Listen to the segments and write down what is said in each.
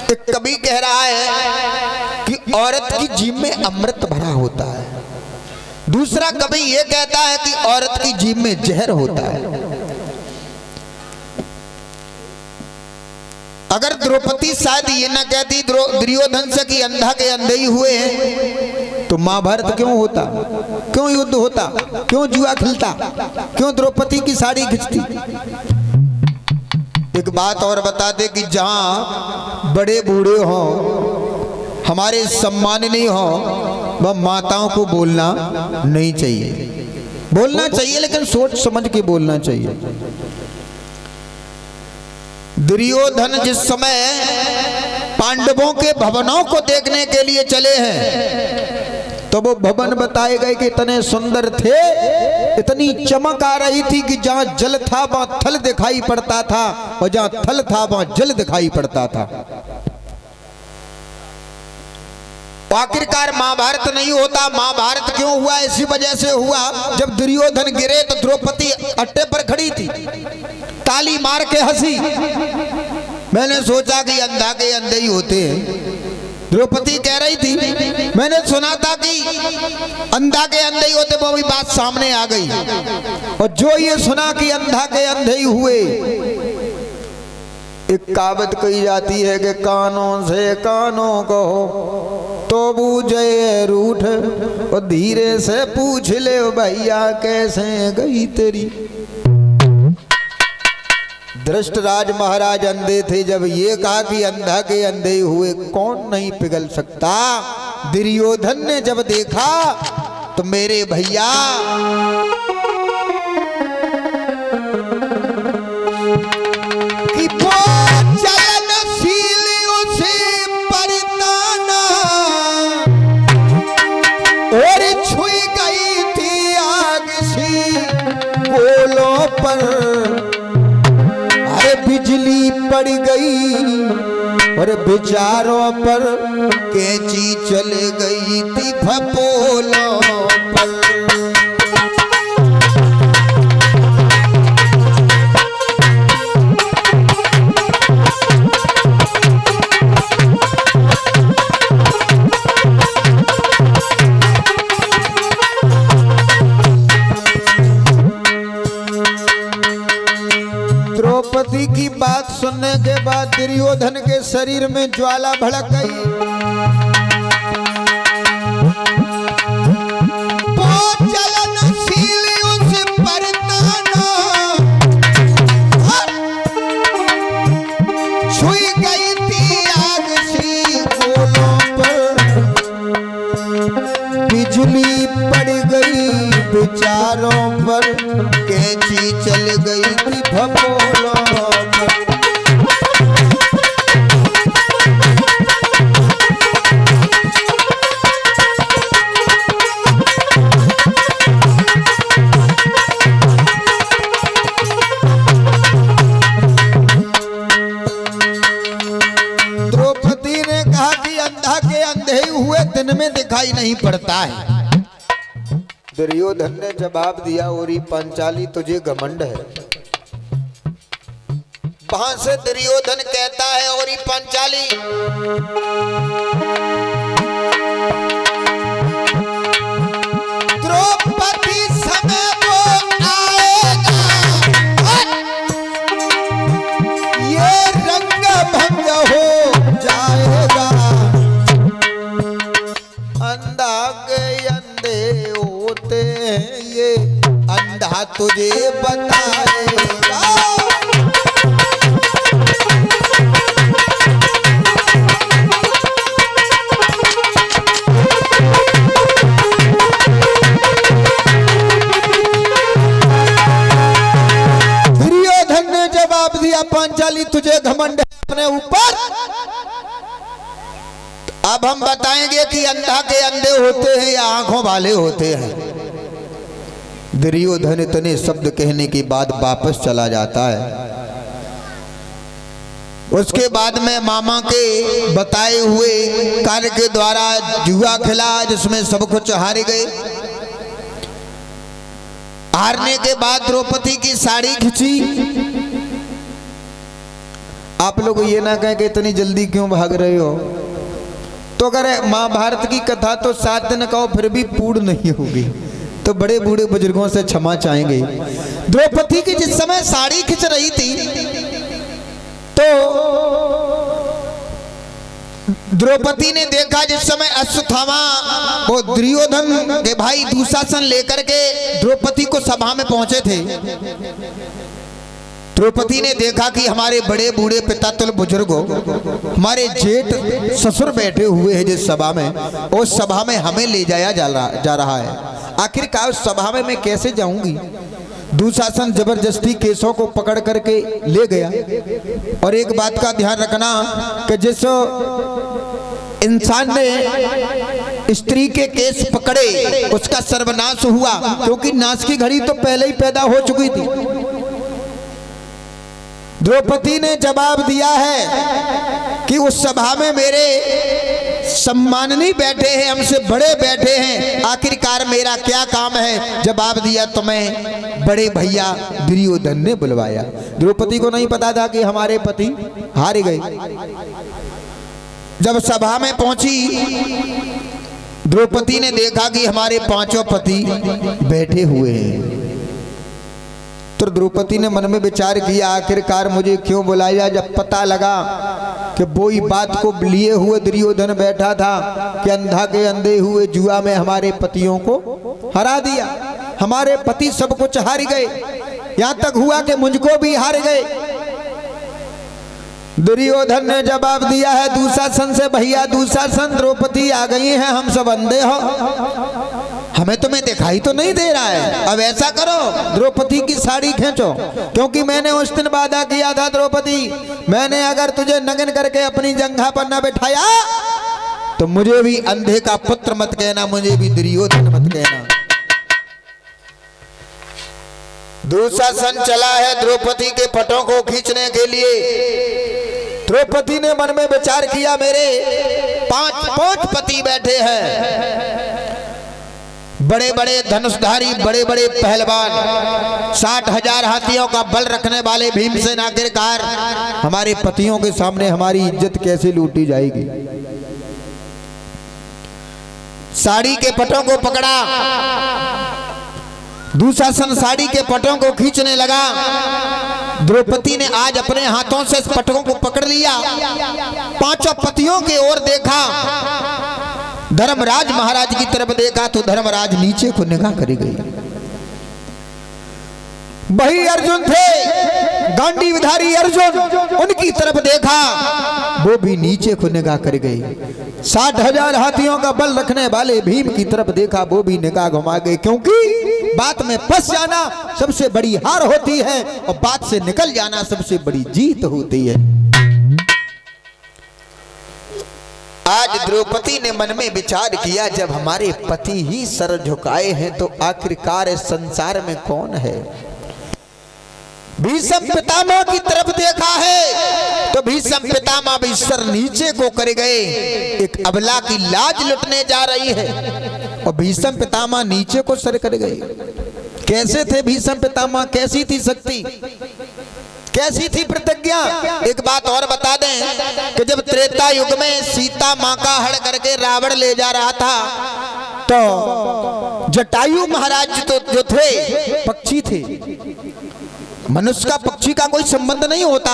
एक कवि कह रहा है कि औरत की जीभ में अमृत भरा होता है, दूसरा कवि ये कहता है कि औरत की जीभ में जहर होता है। अगर द्रौपदी शायद ये ना कहती दुर्योधन से कि अंधा के अंधे ही हुए हैं, तो महाभारत क्यों होता, क्यों युद्ध होता, क्यों जुआ खिलता, क्यों द्रौपदी की साड़ी खिंचती। एक बात और बता दे कि जहां बड़े बूढ़े हों, हमारे सम्माननीय हों, वह माताओं को बोलना नहीं चाहिए। बोलना चाहिए लेकिन सोच समझ के बोलना चाहिए। दुर्योधन जिस समय पांडवों के भवनों को देखने के लिए चले हैं, तो वो भवन बताए गए कि इतने सुंदर थे, इतनी चमक आ रही थी कि जहां जल था वहां थल दिखाई पड़ता था, और जहां थल था वहां जल दिखाई पड़ता था। आखिरकार महाभारत नहीं होता। महाभारत क्यों हुआ? इसी वजह से हुआ, जब दुर्योधन गिरे तो द्रौपदी अट्टे पर खड़ी थी, ताली मार के हंसी। मैंने सोचा कि अंधा के अंधे ही होते हैं। द्रौपदी कह रही थी, मैंने सुना था कि अंधा के अंधे ही होते, वो भी बात सामने आ गई। और जो ये सुना कि अंधा के अंधे ही हुए, एक कहावत कही जाती है कि कानों से कानों कहो तो बूझे रूठ, और धीरे से पूछ ले भैया कैसे गई तेरी। धृष्टराज महाराज अंधे थे, जब ये कहा कि अंधा के अंधे हुए, कौन नहीं पिघल सकता। दुर्योधन ने जब देखा तो मेरे भैया कि वो चलनशील उसे परताना, और छुई गई थी आग सी कोलों पर, बिजली पड़ गई और विचारों पर, कैंची चल गई थी फपोलों पर। द्रौपदी की बात सुनने के बाद दुर्योधन के शरीर में ज्वाला भड़क गई। वो चलनशील उस परताना, छुई गई थी आग सी कोलों पर, बिजली पड़ गई विचारों पर, कैंची चल गई थी फपोलों पर। द्रौपदी ने कहा कि अंधा के अंधे हुए दिन में दिखाई नहीं पड़ता है। दुर्योधन ने जवाब दिया, ओरी पंचाली तुझे घमंड है। वहां से दुर्योधन कहता है, ओरी पंचाली द्रौपदी समय वो आएगा, ये रंग भंग हो जाएगा, अंधा के अंधे होते हैं ये अंधा तुझे बताएगा। दुर्योधन ने जवाब दिया, पांचाली तुझे घमंड है अपने ऊपर। अब हम बताएंगे कि अंधा के अंधे होते हैं या आंखों वाले होते हैं। दुर्योधन इतने शब्द कहने के बाद वापस चला जाता है। उसके बाद में मामा के बताए हुए कार्य के द्वारा जुआ खेला, जिसमें सब कुछ हार गए। हारने के बाद द्रौपदी की साड़ी खींची, आप लोग ये ना कहें कि इतनी जल्दी क्यों भाग रहे हो। तो अगर महाभारत की कथा तो 7 दिन कहो फिर भी पूर्ण नहीं होगी, तो बड़े बूढ़े बुजुर्गों से क्षमा चाहेंगे। द्रौपदी की जिस समय साड़ी खिंच रही थी तो द्रौपदी ने देखा, जिस समय अश्वत्थामा वो दुर्योधन के भाई दुशासन लेकर के द्रौपदी को सभा में पहुंचे थे, द्रौपदी ने देखा कि हमारे बड़े बूढ़े पिता तुल बुजुर्गों, हमारे जेठ ससुर बैठे हुए हैं जिस सभा में, उस सभा में हमें ले जाया जा रहा है। आखिरकार उस सभा में मैं कैसे जाऊंगी। दुशासन जबरदस्ती केशों को पकड़ करके ले गया। और एक बात का ध्यान रखना कि जिस इंसान ने स्त्री के केस पकड़े उसका सर्वनाश हुआ, क्योंकि नाश की घड़ी तो पहले ही पैदा हो चुकी थी। द्रौपदी ने जवाब दिया है कि उस सभा में मेरे सम्माननीय बैठे हैं, हमसे बड़े बैठे हैं, आखिरकार मेरा क्या काम है। जवाब दिया तो मैं बड़े भैया दुर्योधन ने बुलवाया। द्रौपदी को नहीं पता था कि हमारे पति हार गए। जब सभा में पहुंची द्रौपदी ने देखा कि हमारे 5 पति बैठे हुए हैं। तो द्रौपदी ने मन में विचार किया, आखिरकार मुझे क्यों बुलाया। जब पता लगा कि वो ही बात को लिए हुए दुर्योधन बैठा था कि अंधा के अंधे हुए जुआ में हमारे पतियों को हरा दिया, हमारे पति सब कुछ हार गए, यहां तक हुआ कि मुझको भी हार गए। दुर्योधन ने जवाब दिया है दुशासन से, भैया दुशासन द्रौपदी आ गई हैं, हम सब अंधे हो, हमें तुम्हें दिखाई तो नहीं दे रहा है। अब ऐसा करो द्रौपदी की साड़ी खींचो, क्योंकि मैंने उस दिन वादा किया था द्रौपदी, मैंने अगर तुझे नग्न करके अपनी जंघा पर न बिठाया तो मुझे भी अंधे का पुत्र मत कहना, मुझे भी दुर्योधन मत कहना। दुशासन चला है द्रौपदी के पटों को खींचने के लिए। द्रौपदी ने मन में विचार किया, मेरे 5 पति बैठे हैं, बड़े बड़े धनुषधारी, बड़े बड़े पहलवान, 60,000 हाथियों का बल रखने वाले भीमसेन, आखिरकार हमारे पतियों के सामने हमारी इज्जत कैसे लूटी जाएगी। साड़ी के पटों को पकड़ा, दुशासन साड़ी के पटों को खींचने लगा। द्रौपदी ने आज अपने हाथों से पटों को पकड़ लिया, 5 पतियों की ओर देखा, धर्मराज महाराज की तरफ देखा तो धर्मराज नीचे को निगाह करी गई। वही अर्जुन थे, गांडीवधारी अर्जुन, उनकी तरफ देखा, वो भी नीचे को निगाह कर गई। 60,000 हाथियों का बल रखने वाले भीम की तरफ देखा, वो भी निगाह घुमा गए, क्योंकि बात में फंस जाना सबसे बड़ी हार होती है और बात से निकल जाना सबसे बड़ी जीत होती है। आज द्रौपदी ने मन में विचार किया, जब हमारे पति ही सर झुकाए हैं तो आखिरकार इस संसार में कौन है। भीष्म पितामह की तरफ देखा है तो भीष्म पितामह भी सर नीचे को कर गए, एक अबला की लाज लुटने जा रही है और भीष्म पितामह नीचे को सर कर गए। कैसे थे भीष्म पितामह, कैसी थी शक्ति, कैसी थी प्रतिज्ञा। एक बात और बता दें कि जब त्रेता युग में सीता मां का हड़ करके रावण ले जा रहा था तो जटायु महाराज जो थे पक्षी थे, मनुष्य का पक्षी का कोई संबंध नहीं होता,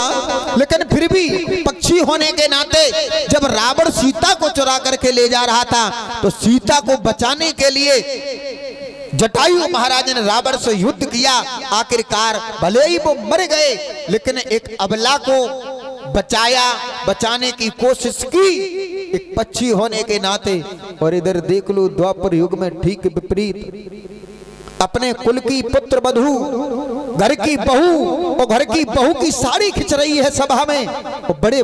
लेकिन फिर भी पक्षी होने के नाते जब रावण सीता को चुरा करके ले जा रहा था तो सीता को बचाने के लिए जटायु महाराज ने रावण से युद्ध किया। आखिरकार भले ही वो मर गए लेकिन एक अबला को बचाया, बचाने की कोशिश की एक पक्षी होने के नाते। और इधर देख लो द्वापर युग में ठीक विपरीत, अपने कुल की पुत्र वधू, घर की बहू और घर की बहू की साड़ी खिंच रही है सभा में, और बड़े